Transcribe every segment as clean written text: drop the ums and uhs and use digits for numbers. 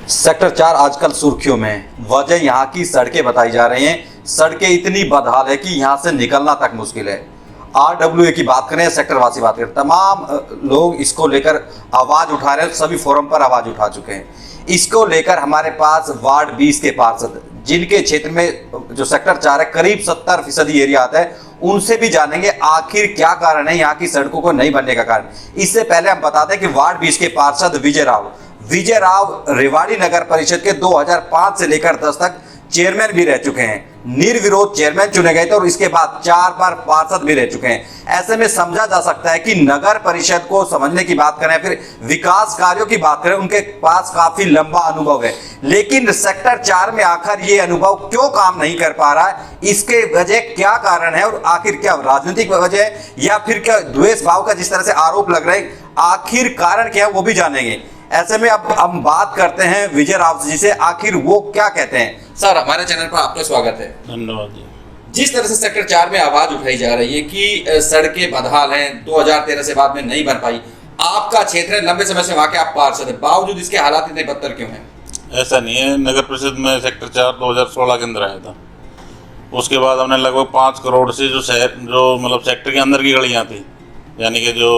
Sector 4 आजकल सुर्खियों में। वजह यहाँ की सड़कें बताई जा रही हैं। सड़कें इतनी बदहाल है कि यहाँ से निकलना तक मुश्किल है। RWA की बात करें, सेक्टर वासी बात करें, तमाम लोग इसको लेकर आवाज उठा रहे हैं। सभी फोरम पर आवाज उठा चुके हैं। इसको लेकर हमारे पास वार्ड 20 के पार्षद, जिनके क्षेत्र में जो सेक्टर 4 है करीब 70% एरिया आता है, उनसे भी जानेंगे आखिर क्या कारण है यहाँ की सड़कों को नहीं बनने का कारण। इससे पहले हम बता दें कि वार्ड 20 के पार्षद विजय राव रेवाड़ी नगर परिषद के 2005 से लेकर 10 तक चेयरमैन भी रह चुके हैं। निर्विरोध चेयरमैन चुने गए थे और इसके बाद 4 बार पार्षद भी रह चुके हैं। ऐसे में समझा जा सकता है कि नगर परिषद को समझने की बात करें, फिर विकास कार्यों की बात करें, उनके पास काफी लंबा अनुभव है। लेकिन सेक्टर 4 में आखिर ये अनुभव क्यों काम नहीं कर पा रहा है, इसके वजह क्या कारण है और आखिर क्या राजनीतिक वजह है या फिर क्या द्वेष भाव का जिस तरह से आरोप लग रहे हैं, आखिर कारण क्या है वो भी जानेंगे। ऐसे में अब हम बात करते हैं विजय राव जी से, आखिर वो क्या कहते हैं। सर, हमारे चैनल पर आपका स्वागत है। धन्यवाद जी। जिस तरह से सेक्टर 4 में आवाज उठाई जा रही है कि सड़कें बदहाल हैं, 2013 से बाद में नहीं बन पाई, आपका क्षेत्र है, लंबे समय से वहां के आप पार्षद हैं, बावजूद इसके हालात इतने बदतर क्यों हैं? ऐसा नहीं है। नगर परिषद में सेक्टर 4 2016 के अंदर आया था। उसके बाद हमने लगभग 5 करोड़ से जो मतलब सेक्टर के अंदर की गलियाँ थी, यानी कि जो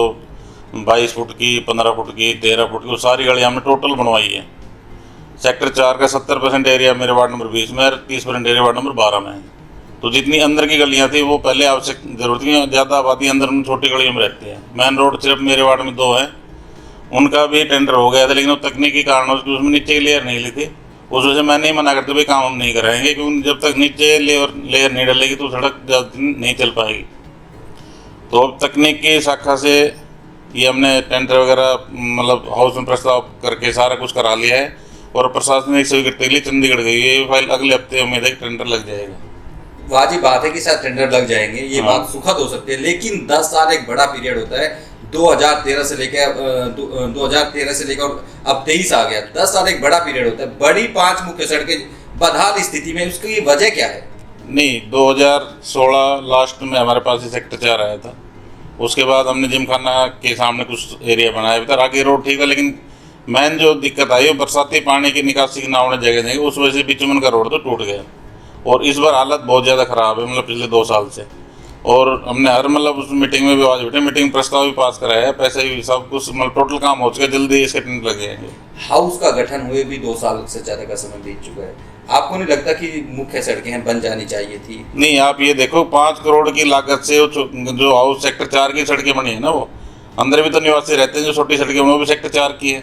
22 फुट की, 15 फुट की, 13 फुट की, वो सारी गलियाँ हमने टोटल बनवाई है। सेक्टर 4 का 70% एरिया मेरे वार्ड नंबर 20 में और 30% एरिया वार्ड नंबर 12 में है। तो जितनी अंदर की गलियाँ थी वो पहले आवश्यक जरूरत थी। ज़्यादा आबादी अंदर में छोटी गलियों में रहती है। मेन रोड सिर्फ मेरे वार्ड में 2 है, उनका भी टेंडर हो गया था, लेकिन वो तकनीकी कारणों से उसमें नीचे की लेयर नहीं ली थी। उस वजह से मैं नहीं मना करते भाई काम हम नहीं कराएंगे, क्योंकि जब तक नीचे लेयर नहीं डलेगी तो सड़क ज़्यादा दिन नहीं चल पाएगी। तो अब तकनीकी शाखा से ये हमने टेंडर वगैरह मतलब हाउस में प्रस्ताव करके सारा कुछ करा लिया है और प्रशासनिक स्वीकृति के लिए चंडीगढ़ गई है। ये फाइल अगले हफ्ते उम्मीद है कि टेंडर लग जाएगा। वाजिब बात है कि शायद टेंडर लग जाएंगे, ये बात सुखद हो सकती है, लेकिन 10 साल एक बड़ा पीरियड होता है। 2013 से लेकर 2013 से लेकर अब 23 आ गया, 10 साल एक बड़ा पीरियड होता है। बड़ी 5 मुख्य सड़कें बदहाल स्थिति में, उसकी वजह क्या है? नहीं, 2016 लास्ट में हमारे पास ही सेक्टर 4 आया था। उसके बाद हमने जिमखाना के सामने कुछ एरिया बनाया था, आगे रोड ठीक है, लेकिन मेन जो दिक्कत आई वो बरसाती पानी की निकासी की नाव ने जगह देंगे, उस वजह से बिचुमन का रोड तो टूट गया। और इस बार हालत बहुत ज़्यादा ख़राब है, मतलब पिछले 2 साल से। और हमने हर मतलब उस मीटिंग में भी आवाज़ उठे, मीटिंग प्रस्ताव भी पास कराया है, पैसे भी सब कुछ मतलब टोटल काम हो चुका है, जल्दी इसके टेंडर लग जाएंगे। हाउस का गठन हुए भी 2 साल से ज़्यादा का समय बीत चुका है, आपको नहीं लगता कि मुख्य सड़कें हैं बन जानी चाहिए थी? नहीं, आप ये देखो 5 करोड़ की लागत से जो हाउस सेक्टर 4 की सड़कें बनी है ना, वो अंदर भी तो निवासी रहते हैं। जो छोटी सड़कें वो भी सेक्टर 4 की है।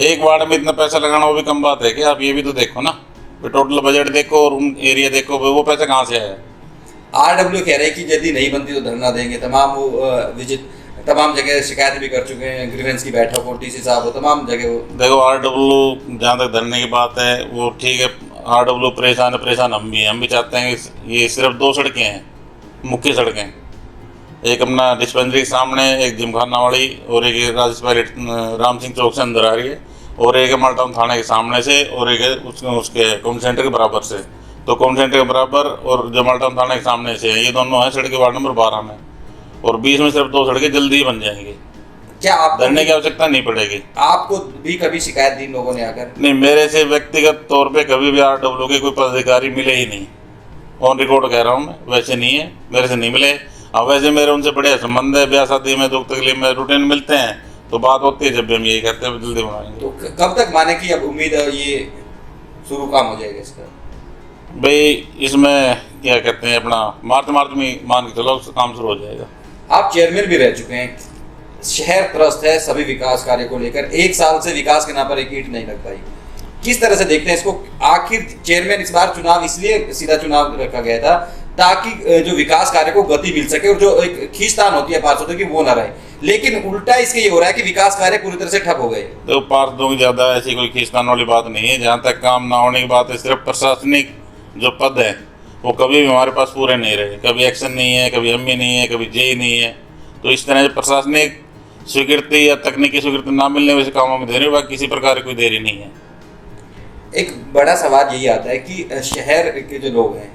एक वार्ड में इतना पैसा लगाना वो भी कम बात है कि आप ये भी तो देखो ना, टोटल बजट देखो और उन एरिया देखो, वो पैसा कहाँ से आया। RWA कह रहे हैं कि यदि नहीं बनती तो धरना देंगे। तमाम जगह शिकायत भी कर चुके हैं, ग्रीवेंस की बैठक हो, TC साहब हो, तमाम जगह। देखो RWA जहाँ तक धरने की बात है वो ठीक है, RWA परेशान हम भी चाहते हैं कि ये सिर्फ 2 सड़कें हैं, मुख्य सड़कें, एक अपना डिस्पेंसरी के सामने, एक जिमखाना वाली, और एक राजेश पायलट राम सिंह चौक से अंदर आ रही है, और एक मालटाउन थाने के सामने से, और एक उसके कॉम्युनिटी सेंटर के बराबर से। तो कॉम्युनिटी सेंटर के बराबर और जो मालटाउन थाने के सामने से है, ये दोनों हैं सड़कें वार्ड नंबर 12 में, और 20 में सिर्फ 2 सड़कें जल्दी ही बन जाएंगी। क्या आप धरने की आवश्यकता नहीं पड़ेगी? आपको भी कभी शिकायत दी लोगों ने आकर? नहीं, मेरे से व्यक्तिगत तौर पे कभी भी RWA के कोई पदाधिकारी मिले ही नहीं। ऑन रिकॉर्ड कह रहा हूँ मैं, वैसे नहीं है, मेरे से नहीं मिले। अब वैसे मेरे उनसे बढ़िया संबंध है, ब्याह शादी में, दुख तकलीफ में रूटीन मिलते हैं, तो बात होती है, जब भी हम यही कहते हैं जल्दी बनाएंगे। तो कब तक माने कि अब उम्मीद है ये शुरू काम हो जाएगा इसका? भाई इसमें क्या कहते हैं, अपना मार्च में मान के चलो काम शुरू हो जाएगा। आप चेयरमैन भी रह चुके हैं, शहर त्रस्त है सभी विकास कार्य को लेकर, 1 साल से विकास के नाम पर एक ईंट नहीं लग पाई। किस तरह से देखते हैं इसको? आखिर चेयरमैन इस बार चुनाव इसलिए सीधा चुनाव रखा गया था ताकि जो विकास कार्य को गति मिल सके और जो एक खींचतान होती है पार्षदों की वो ना रहे, लेकिन उल्टा इसके ये हो रहा है कि विकास कार्य पूरी तरह से ठप हो गए। तो पार्षदों की ज़्यादा ऐसी कोई खींचतान वाली बात नहीं है। जहाँ तक काम ना होने की बात है, सिर्फ प्रशासनिक जो पद है वो कभी भी हमारे पास पूरे नहीं रहे। कभी एक्शन नहीं है, कभी ME नहीं है, कभी JE नहीं है। तो इस तरह से प्रशासनिक स्वीकृति या तकनीकी स्वीकृति ना मिलने वैसे कामों में देरी, बाकी किसी प्रकार की कोई देरी नहीं है। एक बड़ा सवाल यही आता है कि शहर के जो लोग हैं,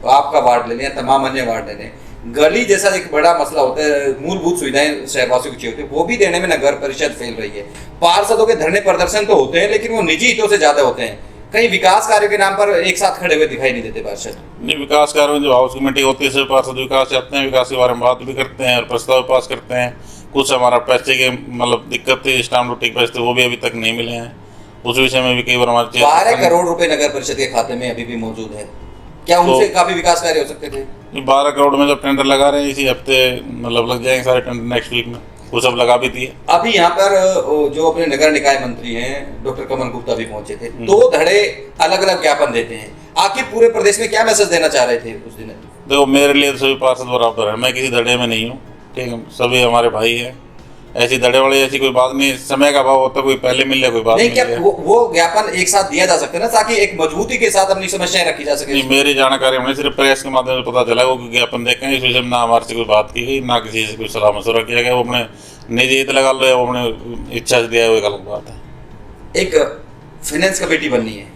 तो आपका वार्ड ले लें या तमाम अन्य वार्ड ले लें, गली जैसा एक बड़ा मसला होता है, मूलभूत सुविधाएं शहरवासियों की चाहिए होती है, वो भी देने में नगर परिषद फेल रही है। पार्षदों के धरने प्रदर्शन तो होते हैं, लेकिन वो निजी हितों से ज्यादा होते हैं। कहीं विकास कार्यों के नाम पर एक साथ खड़े हुए दिखाई नहीं देते पार्षद। नहीं, विकास कार्यों में जो हाउस कमेटी होती है, सभी पार्षद विकास चाहते हैं, विकास के बारे में बात भी करते हैं और प्रस्ताव पास करते हैं। कुछ हमारा पैसे के मतलब दिक्कत थी, स्टाम्प ड्यूटी के पैसे वो भी अभी तक नहीं मिले हैं, उस विषय में भी कई बार हमारे 12 करोड़ रुपए नगर परिषद के खाते में अभी भी मौजूद है, क्या उनसे काफी विकास कार्य हो सकते थे? 12 करोड़ में जब टेंडर लगा रहे हैं, इसी हफ्ते मतलब लग जाएंगे सारे टेंडर, नेक्स्ट वीक में वो सब लगा भी दिए। अभी यहाँ पर जो अपने नगर निकाय मंत्री हैं डॉक्टर कमल गुप्ता भी पहुंचे थे, 2 धड़े अलग अलग ज्ञापन देते हैं। आखिर पूरे प्रदेश में क्या मैसेज देना चाह रहे थे उस दिन? देखो, मेरे लिए तो सभी पार्षद बराबर है, मैं किसी धड़े में नहीं हूँ, ठीक है, सभी हमारे भाई हैं। ऐसी धड़े वाली ऐसी कोई बात नहीं, समय का अभाव होता, कोई पहले मिल ले, कोई बात नहीं। क्या मिल वो ज्ञापन एक साथ दिया जा सकता है ना, ताकि एक मजबूती के साथ अपनी समस्याएं रखी जा सके? नहीं, मेरी जानकारी में सिर्फ प्रेस के माध्यम से पता चला, वो ज्ञापन देखें, इस विषय में ना हमारे से कोई बात की गई, ना किसी से कोई सलाह मशवरा किया गया। वो अपने निजी हित लगा लो या वो अपने इच्छा से दिया है, वो एक अलग बात है। एक फाइनेंस कमेटी बननी है,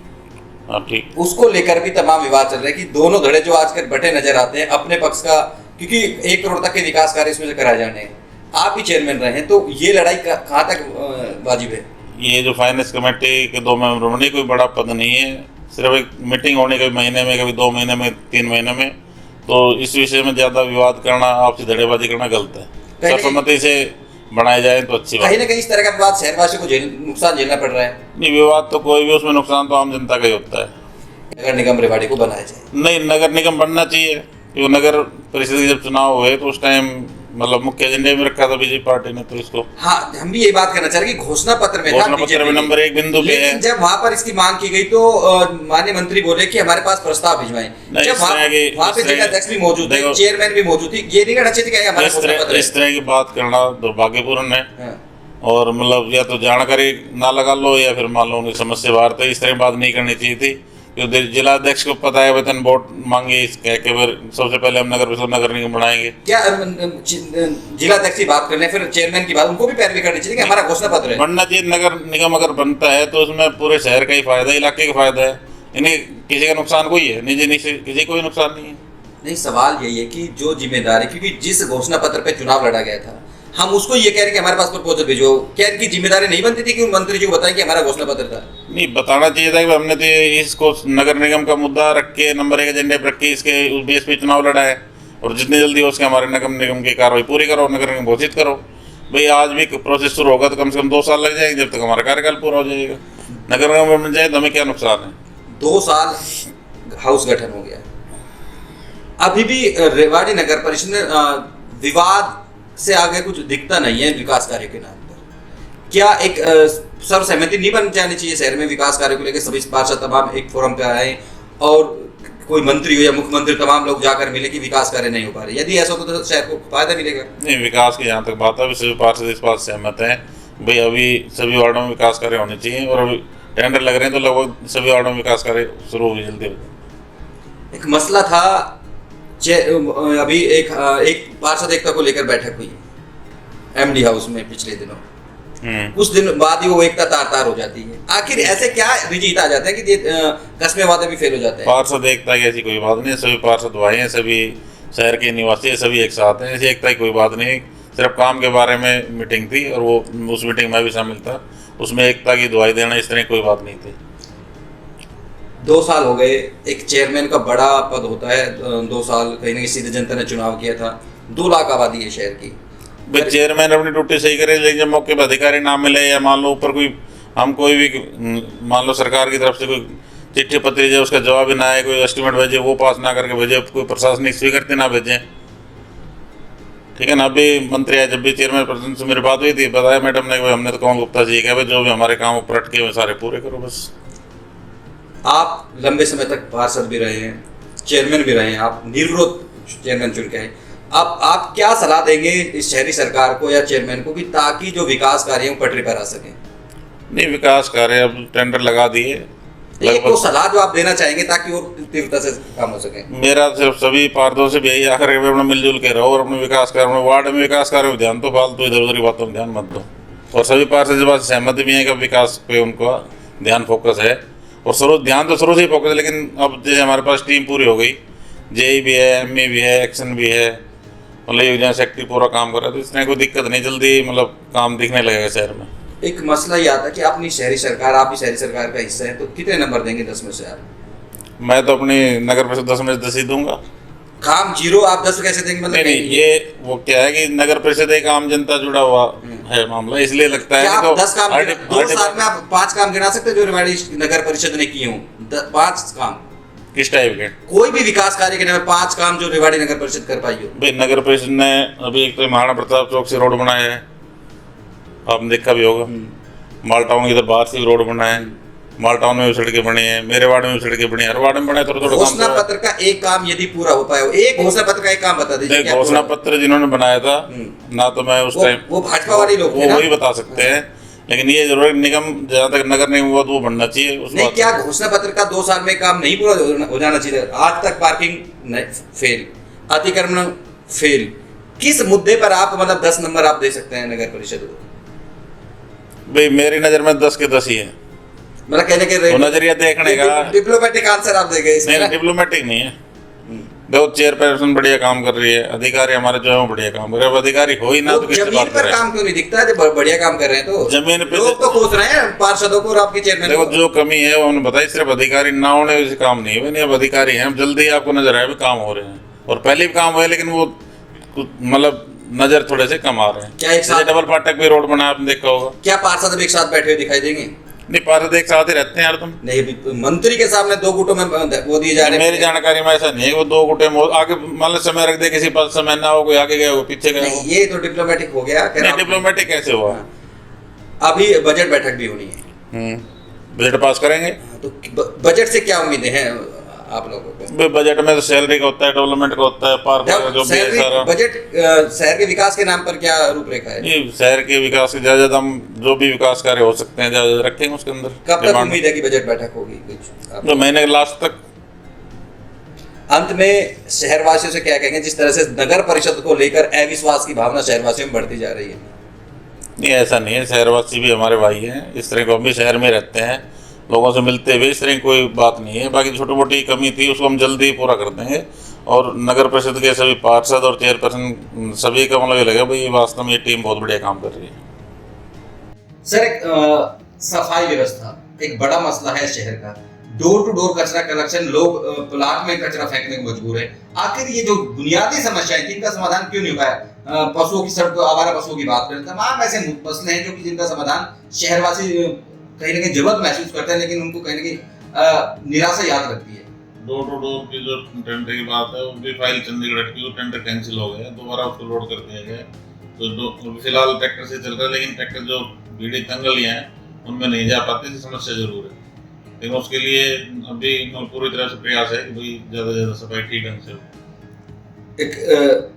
हाँ ठीक, उसको लेकर भी तमाम विवाद चल रहे हैं कि दोनों धड़े जो आजकल बटे नजर आते हैं अपने पक्ष का, क्योंकि 1 करोड़ तक के विकास कार्य इसमें से कराए जाने हैं। आप ही चेयरमैन रहे हैं, तो ये लड़ाई कहाँ तक वाजिब है? ये जो फाइनेंस कमेटी के 2 मेंबर बने, कोई बड़ा पद नहीं है, सिर्फ एक मीटिंग होनी, कभी महीने में, कभी 2 महीने में, 3 महीने में। तो इस विषय में ज़्यादा विवाद करना, आपसी धड़ेबाजी करना गलत है। सर्वसम्मति से बनाए जाए तो अच्छी बात। कहीं ना कहीं इस तरह का विवाद शहरवासियों को नुकसान झेलना पड़ रहा है। नहीं, विवाद तो कोई भी, उसमें नुकसान तो आम जनता का ही होता है। नगर निगम रेवाड़ी को बनाया जाए? नहीं, नगर निगम बनना चाहिए, क्योंकि नगर परिषद के जब चुनाव हुए तो उस टाइम मतलब मुख्य एजेंडे में रखा था बीजेपी पार्टी ने, तो इसको हाँ, हम भी यही बात करना चाह रहे हैं कि घोषणा पत्र में नंबर 1 बिंदु पे है। जब वहाँ पर इसकी मांग की गई तो माननीय मंत्री बोले कि हमारे पास प्रस्ताव भिजवाएं। जब वहाँ पे जिलाध्यक्ष भी मौजूद थे, चेयरमैन भी मौजूद थी, ये नहीं कहना चाहिए कि हमारा घोषणा पत्र है। इस तरह की बात करना दुर्भाग्यपूर्ण है। हाँ। और मतलब या तो जानकारी ना लगा लो या फिर मान लो उनकी समस्या बाहर, तो इस तरह की बात नहीं करनी चाहिए थी। क्योंकि जिलाध्यक्ष को पता है वेतन बोर्ड मांगे, कह के फिर सबसे पहले हम नगर निगम बनाएंगे। क्या जिलाध्यक्ष की बात करने, फिर चेयरमैन की बात, उनको भी पैरवी करनी चाहिए कि हमारा घोषणा पत्र है। बनना चाहिए। नगर निगम अगर बनता है तो उसमें पूरे शहर का ही फायदा है, इलाके का फायदा है, इन्हें किसी का नुकसान कोई है निजी किसी को भी नुकसान नहीं है। नहीं, सवाल यही है कि जो जिम्मेदारी, क्योंकि जिस घोषणा पत्र पे चुनाव लड़ा गया था, हम उसको ये कह रहे हैं कि हमारे पास प्रपोजल भेजो, क्या इनकी जिम्मेदारी नहीं बनती थी कि उन मंत्री जी को बताएं कि हमारा घोषणा पत्र था? नहीं, बताना चाहिए था कि हमने तो इसको नगर निगम का मुद्दा रख के नंबर 1 एजेंडे पर रख के इसके उस बेस पे चुनाव लड़ा है, और जितनी जल्दी हो सके हमारे नगर निगम की कार्रवाई पूरी करो, नगर निगम घोषित करो। भाई आज भी प्रोसेस शुरू होगा तो कम से कम 2 साल लग जाएंगे, जब तक हमारा कार्यकाल पूरा हो जाएगा। नगर निगम बन जाए तो हमें क्या नुकसान है? 2 साल हाउस गठन हो गया, अभी भी रेवाड़ी नगर परिषद में विवाद से आगे कुछ दिखता नहीं है विकास कार्य के नाम पर। क्या एक सर्वसहमति नहीं बन जानी चाहिए शहर में विकास कार्य को लेकर? सभी पार्षद तमाम एक फोरम पे आए और कोई मंत्री हो या मुख्यमंत्री, तमाम लोग जाकर मिले कि विकास कार्य नहीं हो पा रहे। यदि ऐसा होता तो शहर को फायदा मिलेगा। नहीं, विकास की जहाँ तक बात है, सभी पार्षद इस बात से सहमत हैं। भाई अभी सभी वार्डों में विकास कार्य होने चाहिए, और अभी टेंडर लग रहे हैं तो लगभग सभी वार्डों में विकास कार्य शुरू हो जल्दी। एक मसला था, अभी एक पार्षद एकता को लेकर बैठक हुई एमडी हाउस में पिछले दिनों, कुछ दिन बाद ही वो एकता तार हो जाती है। आखिर ऐसे क्या रिजीत आ जाता है कि कस्मे वादे भी फेल हो जाते हैं? पार्षद एकता की ऐसी कोई बात नहीं, सभी पार्षद भाई हैं, सभी शहर के निवासी हैं, सभी एक साथ हैं, ऐसी एकता की कोई बात नहीं। सिर्फ काम के बारे में मीटिंग थी, और वो उस मीटिंग में भी शामिल था, उसमें एकता की दुआई देना इस तरह कोई बात नहीं थी। 2 साल हो गए, एक चेयरमैन का बड़ा पद होता है, 2 साल कहीं ना कहीं सीधे जनता ने चुनाव किया था, 2 लाख आबादी है शहर की। चेयरमैन अपनी ड्यूटी सही करे, लेकिन जब मौके पर अधिकारी ना मिले, या मान लो ऊपर कोई भी मान लो सरकार की तरफ से कोई चिट्ठी पत्री जाए, उसका जवाब ही ना आए, कोई एस्टीमेट भेजे वो पास ना करके भेजे, कोई प्रशासनिक स्वीकृति ना भेजें, ठीक है ना। अभी मंत्री आए, जब भी चेयरमैन पर्सन से मेरी बात हुई थी, बताया मैडम ने, हमने तो कौन गुप्ता जी कहा जो भी हमारे काम ऊपर अटके हुए सारे पूरे करो बस। आप लंबे समय तक पार्षद भी रहे हैं, चेयरमैन भी रहे हैं, आप निर्विरोध चेयरमैन चुन के आए। अब आप क्या सलाह देंगे इस शहरी सरकार को या चेयरमैन को कि ताकि जो विकास कार्य है पटरी पर आ सके? नहीं, विकास कार्य अब टेंडर लगा दिए, तो सलाह जो आप देना चाहेंगे ताकि और तीव्रता से काम हो सके? मेरा सिर्फ सभी पार्षदों से भी यही आकर के अपना मिलजुल के रहो, और अपने विकास कार्य में वार्ड में विकास कार्य में ध्यान, तो फालतू इधर उधर की बातों में ध्यान मत दो। और सभी पार्षद इस बात से सहमत भी हैं कि विकास पे उनका ध्यान फोकस है, और ध्यान तो शुरू से ही फोकस है। लेकिन अब जैसे हमारे पास टीम पूरी हो गई, जेई भी है, एमई भी है, एक्शन भी है, मतलब योजना सेक्रेटरी पूरा काम कर रहा है, तो इसमें कोई दिक्कत नहीं, जल्दी मतलब काम दिखने लगेगा शहर में। एक मसला ये आता है कि अपनी शहरी सरकार, आप भी शहरी सरकार का हिस्सा है, तो कितने नंबर देंगे 10 में से आप? मैं तो अपनी नगर परिषद 10 में से 10 ही दूंगा। काम 0 आप 10 कैसे देंगे? मतलब नहीं, ये वो क्या है कि नगर परिषद एक आम जनता जुड़ा हुआ है मामला, इसलिए लगता है क्या कि आप 10 काम 2 तो साल में आप 5 काम गिना सकते हैं जो रेवाड़ी नगर परिषद ने किए हों? 5 काम किस टाइप के? कोई भी विकास कार्य के नाम में 5 काम जो रेवाड़ी नगर परिषद कर पाई हो? भाई नगर परिषद ने अभी एक तो महाराणा प्रताप चौक से रोड बनाया है, आपने देखा भी होगा। माल टाउन की इधर बाहर से भी रोड बना है, माल टाउन में भी सड़कें बनी है, मेरे वार्ड में भी सड़कें बनी है, हर वार्ड में बने थोड़ा थोड़ा। घोषणा पत्र का एक काम यदि पूरा हो पाए, एक घोषणा पत्र का एक काम बता दीजिए। घोषणा पत्र जिन्होंने बनाया था ना, तो मैं उस टाइम वो भाजपा वाले लोग वो वही बता सकते हैं, लेकिन ये जरूर निगम जहाँ तक नगर निगम हुआ तो वो बनना चाहिए उस नहीं। क्या घोषणा पत्र का 2 साल में काम नहीं पूरा हो जाना चाहिए? आज तक पार्किंग फेल, अतिक्रमण फेल, किस मुद्दे पर आप मतलब 10 नंबर आप दे सकते हैं नगर परिषद को? भाई मेरी नजर में 10 के 10 ही है, मतलब कहने के तो नजरिया देखने का डिप्लोमेटिक आंसर आप देंगे इसमें? नहीं, डिप्लोमेटिक नहीं है। देखो चेयरपर्सन बढ़िया काम कर रही है, अधिकारी हमारे जो है वो बढ़िया काम कर रहे हैं। अधिकारी हो ही ना तो किससे जमीन बात पर करें? काम क्यों नहीं दिखता है? जब बढ़िया काम कर रहे हैं तो जमीन पे लोग तो कोस रहे हैं पार्षदों को और आपके चेयरमैन देखो को। जो कमी है वो हमने बताई, सिर्फ अधिकारी ना होने से काम नहीं है। नहीं, अब अधिकारी हैं, जल्दी आपको नजर आए भी काम हो रहे हैं, और पहले भी काम हुए, लेकिन वो मतलब नजर थोड़े से कम आ रहे हैं। क्या एक साथ डबल फाटक भी रोड बना, आपने देखा होगा। क्या पार्षद एक साथ बैठे हुए दिखाई देंगे? नहीं, पार्षद एक साथ ही रहते हैं यार। तुम नहीं, मंत्री के सामने 2 गुटों में वो दिए जा रहे हैं। मेरी जानकारी में ऐसा नहीं है वो 2 गुटे आगे मान लो समय रख दे, किसी पास समय ना हो, कोई आगे गया हो पीछे गया हो। ये तो डिप्लोमेटिक हो गया। डिप्लोमेटिक कैसे हुआ? अभी बजट बैठक भी होनी है, बजट पास करेंगे, तो बजट से क्या उम्मीदें हैं आप लोगों को? बजट में तो सैलरी का होता है, डेवलपमेंट का होता है, पार्क का जो भी है सारा। बजट शहर के विकास के नाम पर क्या रूपरेखा है? ये शहर के विकास के ज्यादा हम जो भी विकास कार्य हो सकते हैं ज्यादा रखेंगे उसके अंदर। कब तक उम्मीद है कि बजट बैठक होगी कुछ? तो महीने के लास्ट तक। अंत में शहरवासियों से क्या कहेंगे, जिस तरह से नगर परिषद को लेकर अविश्वास की भावना शहरवासियों में बढ़ती जा रही है? नहीं, ऐसा नहीं है, शहरवासी भी हमारे भाई हैं, इस तरह को हम भी शहर में रहते हैं, लोगों से मिलते हुए, इस तरह की कोई बात नहीं है। बाकी छोटी मोटी कमी थी उसको हम जल्दी पूरा कर देंगे, और नगर परिषद के सभी पार्षद और चेयरपर्सन सभी का मतलब ये लगे भाई वास्तव में ये टीम बहुत बढ़िया काम कर रही है। सर, एक सफाई व्यवस्था एक बड़ा मसला है शहर का। डोर टू डोर कचरा कलेक्शन, लोग प्लाट में कचरा फेंकने को मजबूर है। आखिर ये जो बुनियादी समस्याएं थी, इनका समाधान क्यों नहीं हो पाया? पशुओं की सड़क, आवारा पशुओं की बात करें, तमाम ऐसे मसले हैं जो कि जिनका समाधान शहरवासी कहीं ना कहीं जरूरत महसूस करते हैं, लेकिन उनको कहीं ना कहीं निराशा याद रखती है। डोर टू डोर की जो टेंडर की बात है, वो भी फाइल चंडीगढ़ की, वो टेंडर कैंसिल हो गया, दोबारा उसको लोड कर दिया गया। तो फिलहाल ट्रैक्टर से चल रहा है, लेकिन ट्रैक्टर जो भीड़ी तंगलियाँ हैं उनमें नहीं जा पाती, समस्या जरूर है। लेकिन उसके लिए अभी पूरी तरह से प्रयास है कि भाई ज़्यादा से ज़्यादा सफाई ठीक ढंग से हो। एक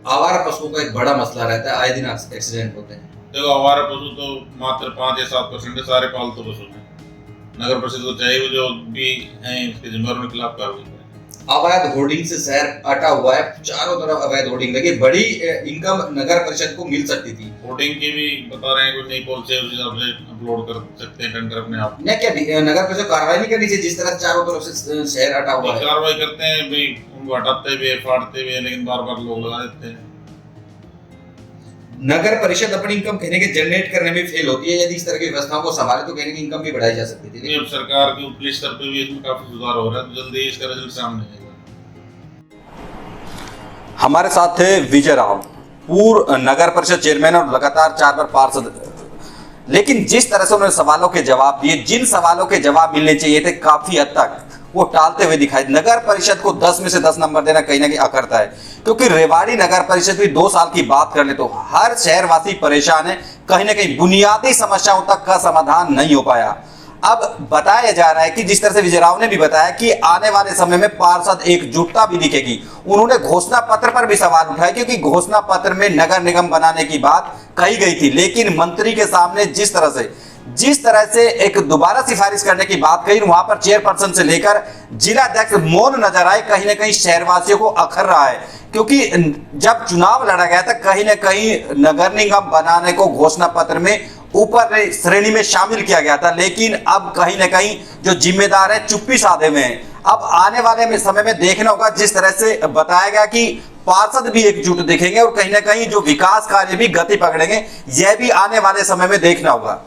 आवारा पशुओं का एक बड़ा मसला रहता है, आए दिन एक्सीडेंट होते हैं। देखो आवारा पशु तो मात्र 5 या 7% सारे पालतू पशु हैं। नगर परिषद को चाहिए वो जो भी हैं इसके जिम्मेदारों के खिलाफ कार्रवाई करें। अवैध होर्डिंग से शहर अटा हुआ है, चारों तरफ अवैध होर्डिंग लगी, बड़ी इनकम नगर परिषद को मिल सकती थी। होर्डिंग की भी बता रहे हैं कोई नई पॉलिसी है, उस हिसाब से अपलोड कर सकते हैं टेंडर अपने आप। नहीं, क्या नगर परिषद कार्रवाई नहीं करनी चाहिए जिस तरह चारों तरफ से शहर अटा हुआ है? कार्रवाई करते हैं भाई, उनको हटाते भी है, फाड़ते भी है, लेकिन बार बार लोग लगा देते हैं। नगर परिषद अपनी इनकम कहने के जनरेट करने में फेल होती है। यदि इस तरह की व्यवस्थाओं को संभाले तो कहने की इनकम भी बढ़ाई जा सकती थी। अब सरकार के ऊपरी स्तर पे भी इसमें काफी सुधार हो रहा है, तो जल्दी इसका रिजल्ट सामने आएगा। हमारे साथ थे विजय राव, पूर्व नगर परिषद चेयरमैन और लगातार 4 बार पार्षद। लेकिन जिस तरह से उन्होंने सवालों के जवाब दिए, जिन सवालों के जवाब मिलने चाहिए थे, काफी हद तक वो टालते हुए दिखाई। नगर परिषद को 10 में से 10 नंबर देना कहीं ना कहीं अकड़ता है, क्योंकि रेवाड़ी नगर परिषद भी 2 साल की बात कर ले तो हर शहरवासी परेशान है, कहीं ना कहीं बुनियादी समस्याओं तक का समाधान नहीं हो पाया। अब बताया जा रहा है कि जिस तरह से विजय राव ने भी बताया कि आने वाले समय में पार्षद एकजुटता भी दिखेगी। उन्होंने घोषणा पत्र पर भी सवाल उठाया, क्योंकि घोषणा पत्र में नगर निगम बनाने की बात कही गई थी, लेकिन मंत्री के सामने जिस तरह से एक दोबारा सिफारिश करने की बात कही, वहां पर चेयरपर्सन से लेकर जिला अध्यक्ष मौन नजर आए। कहीं ना कहीं शहरवासियों को अखर रहा है, क्योंकि जब चुनाव लड़ा गया था कहीं ना कहीं नगर निगम बनाने को घोषणा पत्र में ऊपर श्रेणी में शामिल किया गया था, लेकिन अब कहीं ना कहीं जो जिम्मेदार है चुप्पी साधे हुए हैं। अब आने वाले समय में देखना होगा, जिस तरह से बताया गया कि पार्षद भी एकजुट दिखेंगे और कहीं ना कहीं जो विकास कार्य भी गति पकड़ेंगे, यह भी आने वाले समय में देखना होगा।